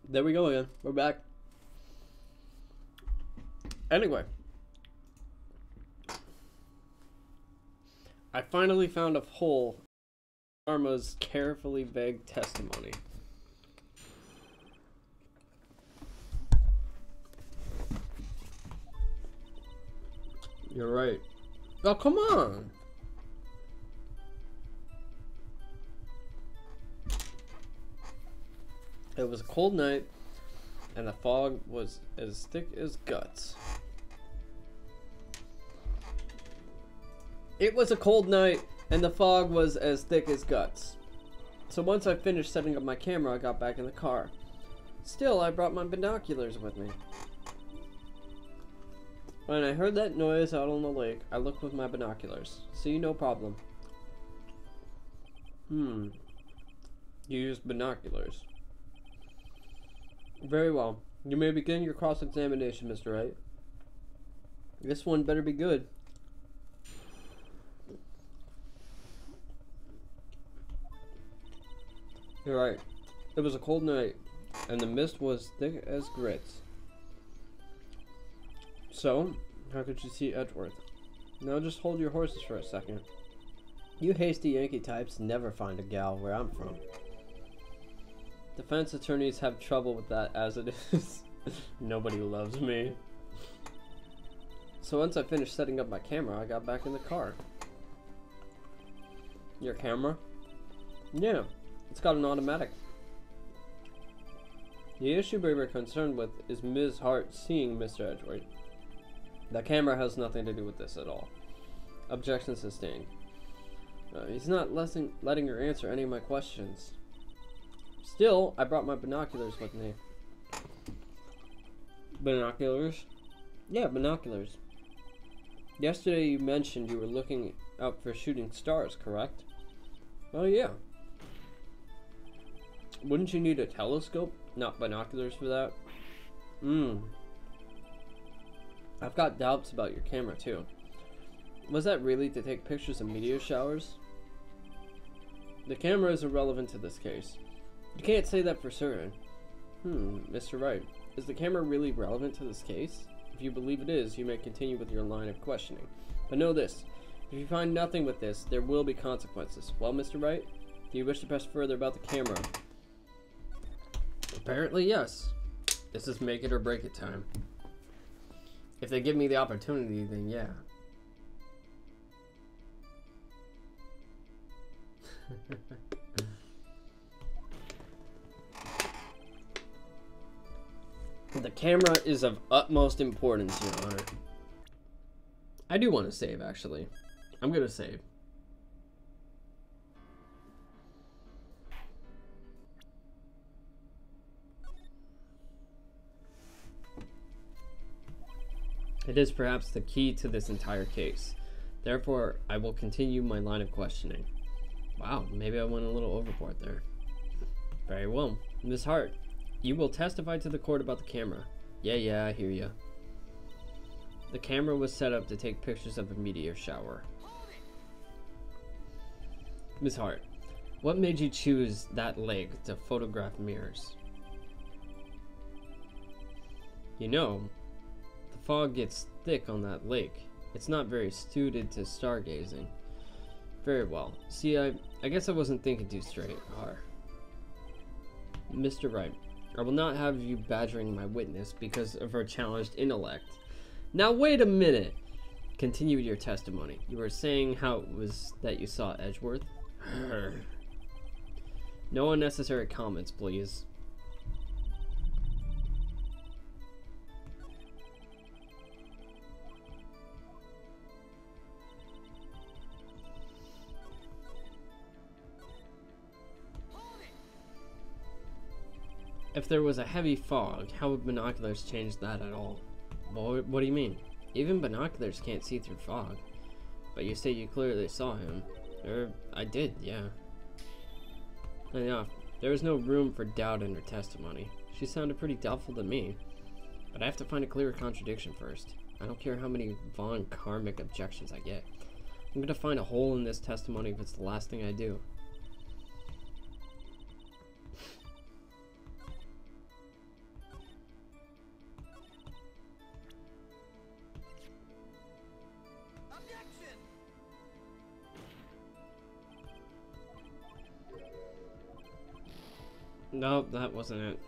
There we go again. We're back. Anyway. I finally found a hole in Karma's carefully vague testimony. You're right. Oh, come on! It was a cold night, and the fog was as thick as guts. It was a cold night, and the fog was as thick as guts. So once I finished setting up my camera, I got back in the car. Still, I brought my binoculars with me. When I heard that noise out on the lake, I looked with my binoculars. See, no problem. You used binoculars. Very well. You may begin your cross-examination, Mr. Wright. This one better be good. You're right. It was a cold night, and the mist was thick as grits. So, how could you see Edgeworth? Now just hold your horses for a second. You hasty Yankee types never find a gal where I'm from. Defense attorneys have trouble with that as it is. Nobody loves me. So once I finished setting up my camera, I got back in the car. Your camera? Yeah, it's got an automatic. The issue we were concerned with is Ms. Hart seeing Mr. Edgeworth. The camera has nothing to do with this at all. Objection sustained. He's not letting her answer any of my questions. Still, I brought my binoculars with me. Binoculars? Yeah, binoculars. Yesterday you mentioned you were looking out for shooting stars, correct? Oh yeah. Wouldn't you need a telescope, not binoculars for that? I've got doubts about your camera too. Was that really to take pictures of meteor showers? The camera is irrelevant to this case. You can't say that for certain. Mr. Wright, is the camera really relevant to this case? If you believe it is, you may continue with your line of questioning. But know this, if you find nothing with this, there will be consequences. Well, Mr. Wright, do you wish to press further about the camera? Apparently, yes. This is make it or break it time. If they give me the opportunity, then yeah. The camera is of utmost importance, Your Honor. I do want to save, actually. I'm gonna save. It is perhaps the key to this entire case. Therefore, I will continue my line of questioning. Wow, maybe I went a little overboard there. Very well. Miss Hart, you will testify to the court about the camera. Yeah, I hear ya. The camera was set up to take pictures of a meteor shower. Miss Hart, what made you choose that lake to photograph mirrors? You know, the fog gets thick on that lake. It's not very suited to stargazing. Very well. See, I guess I wasn't thinking too straight. Mr. Wright, I will not have you badgering my witness because of her challenged intellect. Now wait a minute. Continue your testimony. You were saying how it was that you saw Edgeworth? No unnecessary comments, please. If there was a heavy fog, how would binoculars change that at all? Well, what do you mean? Even binoculars can't see through fog. But you say you clearly saw him. I did, yeah. Enough. There was no room for doubt in her testimony. She sounded pretty doubtful to me. But I have to find a clear contradiction first. I don't care how many Von Karmic objections I get. I'm gonna find a hole in this testimony if it's the last thing I do. No, that wasn't it.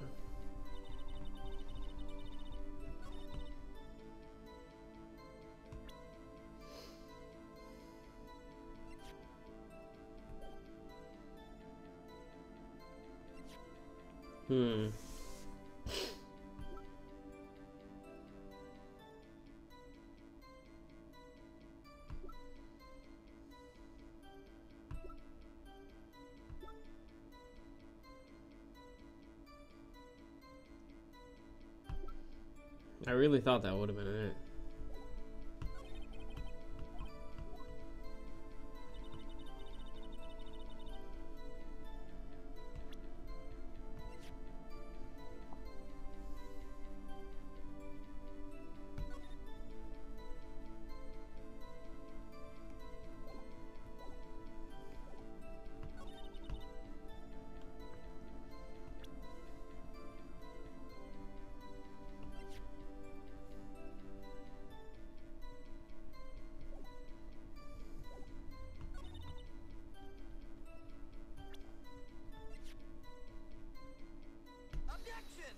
I really thought that would have been it.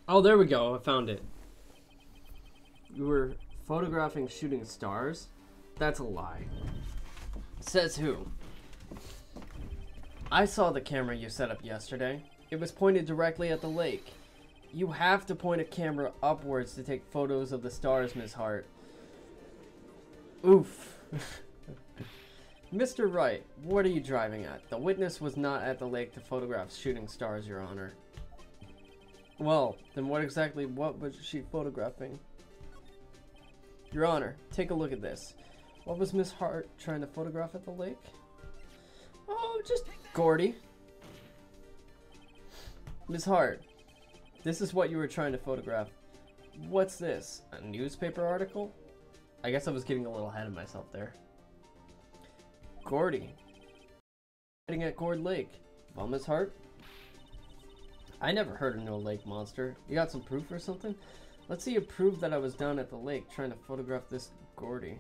Oh, there we go. I found it. You were photographing shooting stars? That's a lie. Says who? I saw the camera you set up yesterday. It was pointed directly at the lake. You have to point a camera upwards to take photos of the stars, Miss Hart. Oof. Mr. Wright, what are you driving at? The witness was not at the lake to photograph shooting stars, Your Honor. Well, then what was she photographing? Your Honor, take a look at this. What was Miss Hart trying to photograph at the lake? Oh, just Gordy. Miss Hart, this is what you were trying to photograph. What's this? A newspaper article? I guess I was getting a little ahead of myself there. Gordy. Heading at Gourd Lake. Well, Miss Hart? I never heard of no lake monster. You got some proof or something? Let's see you prove that I was down at the lake trying to photograph this Gordy.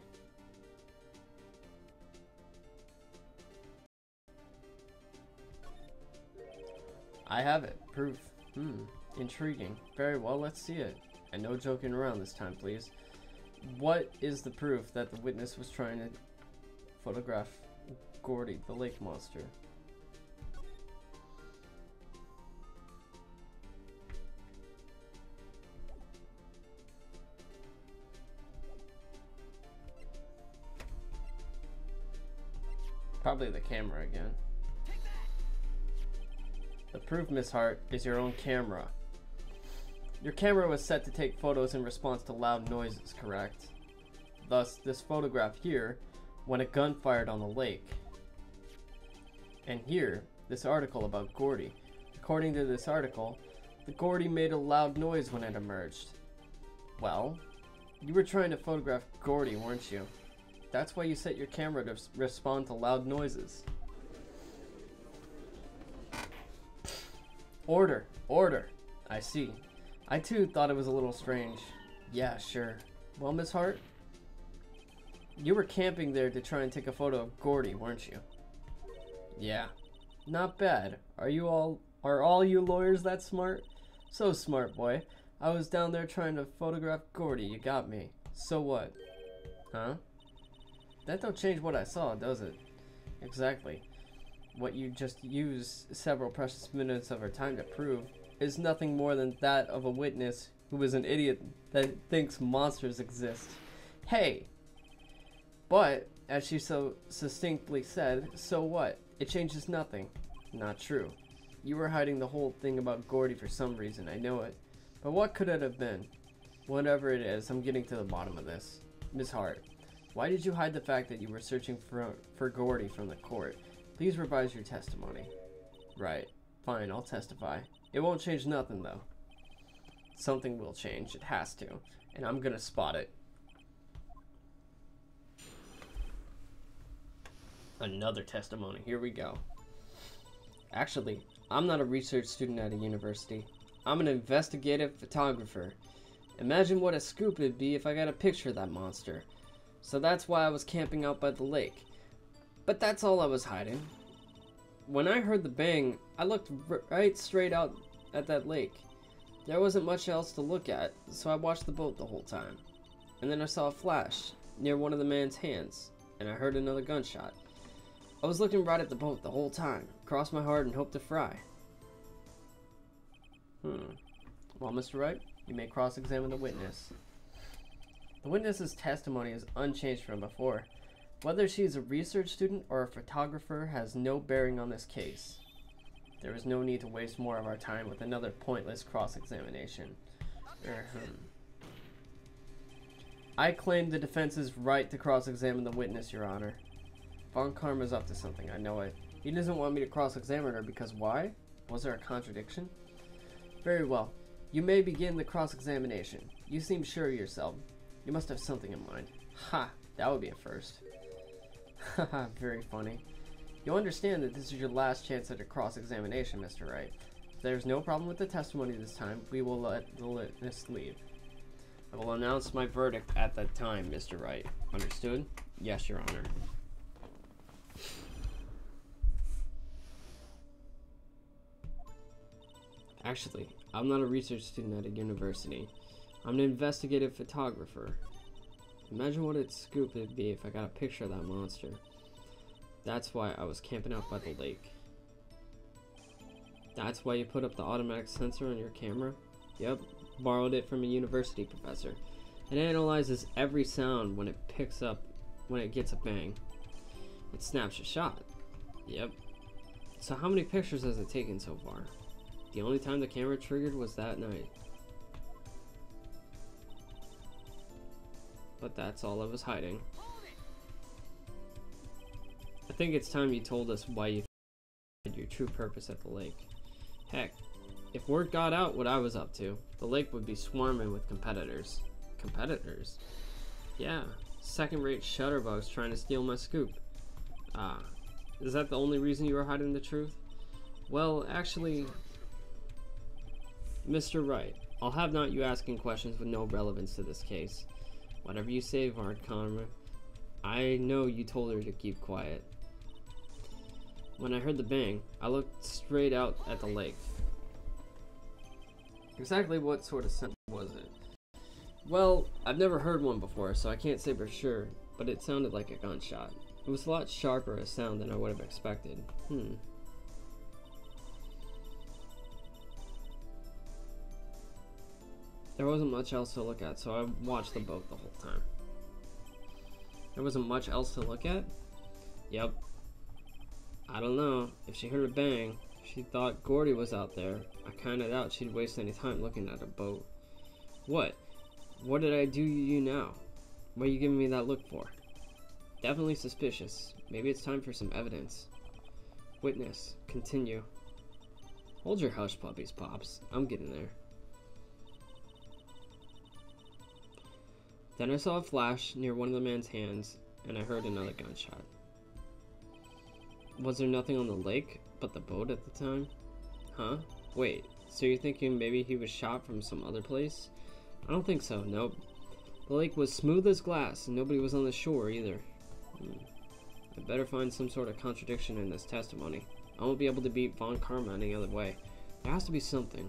I have it. Proof. Intriguing. Very well, let's see it. And no joking around this time, please. What is the proof that the witness was trying to photograph Gordy, the lake monster? Probably the camera again. The proof, Miss Hart, is your own camera. Your camera was set to take photos in response to loud noises, correct? Thus, this photograph here, when a gun fired on the lake. And here, this article about Gordy. According to this article, the Gordy made a loud noise when it emerged. Well, you were trying to photograph Gordy, weren't you? That's why you set your camera to respond to loud noises. Order, order. I see. I too thought it was a little strange. Yeah, sure. Well, Miss Hart, you were camping there to try and take a photo of Gordy, weren't you? Yeah. Not bad. Are all you lawyers that smart? So smart, boy. I was down there trying to photograph Gordy. You got me. So what? Huh? That don't change what I saw, does it? Exactly. What you just used several precious minutes of our time to prove is nothing more than that of a witness who is an idiot that thinks monsters exist. Hey! But, as she so succinctly said, so what? It changes nothing. Not true. You were hiding the whole thing about Gordy for some reason, I know it. But what could it have been? Whatever it is, I'm getting to the bottom of this. Miss Hart, why did you hide the fact that you were searching for Gordy from the court? Please revise your testimony. Right. Fine, I'll testify. It won't change nothing, though. Something will change. It has to. And I'm gonna spot it. Another testimony. Here we go. Actually, I'm not a research student at a university. I'm an investigative photographer. Imagine what a scoop it'd be if I got a picture of that monster. So that's why I was camping out by the lake. But that's all I was hiding. When I heard the bang, I looked right straight out at that lake. There wasn't much else to look at, so I watched the boat the whole time. And then I saw a flash near one of the man's hands, and I heard another gunshot. I was looking right at the boat the whole time, crossed my heart and hoped to fry. Well, Mr. Wright, you may cross-examine the witness. The witness's testimony is unchanged from before. Whether she is a research student or a photographer has no bearing on this case. There is no need to waste more of our time with another pointless cross-examination. I claim the defense's right to cross-examine the witness, Your Honor. Von Karma's up to something, I know it. He doesn't want me to cross-examine her because why? Was there a contradiction? Very well. You may begin the cross-examination. You seem sure of yourself. You must have something in mind. Ha! That would be a first. Haha, very funny. You'll understand that this is your last chance at a cross-examination, Mr. Wright. If there's no problem with the testimony this time, we will let the witness leave. I will announce my verdict at that time, Mr. Wright. Understood? Yes, Your Honor. Actually, I'm not a research student at a university. I'm an investigative photographer. Imagine what a scoop it'd be if I got a picture of that monster. That's why I was camping out by the lake. That's why you put up the automatic sensor on your camera? Yep, borrowed it from a university professor. It analyzes every sound when it gets a bang. It snaps a shot. Yep. So how many pictures has it taken so far? The only time the camera triggered was that night. But that's all I was hiding. I think it's time you told us why you had your true purpose at the lake. Heck, if word got out what I was up to, the lake would be swarming with competitors. Competitors? Yeah, second-rate shutterbugs trying to steal my scoop. Is that the only reason you were hiding the truth? Well, actually, Mr. Wright, I'll have not you asking questions with no relevance to this case. Whatever you say, Von Karma, I know you told her to keep quiet. When I heard the bang, I looked straight out at the lake. Exactly what sort of sound was it? Well, I've never heard one before, so I can't say for sure, but it sounded like a gunshot. It was a lot sharper a sound than I would have expected. There wasn't much else to look at, so I watched the boat the whole time. There wasn't much else to look at? Yep. I don't know. If she heard a bang, she thought Gordy was out there. I kinda doubt she'd waste any time looking at a boat. What? What did I do to you now? What are you giving me that look for? Definitely suspicious. Maybe it's time for some evidence. Witness, continue. Hold your hush puppies, Pops. I'm getting there. Then I saw a flash near one of the man's hands, and I heard another gunshot. Was there nothing on the lake but the boat at the time? Huh? Wait, so you're thinking maybe he was shot from some other place? I don't think so, nope. The lake was smooth as glass, and nobody was on the shore either. I better find some sort of contradiction in this testimony. I won't be able to beat Von Karma any other way. There has to be something.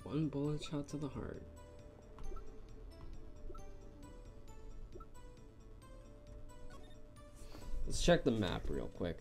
One bullet shot to the heart. Let's check the map real quick.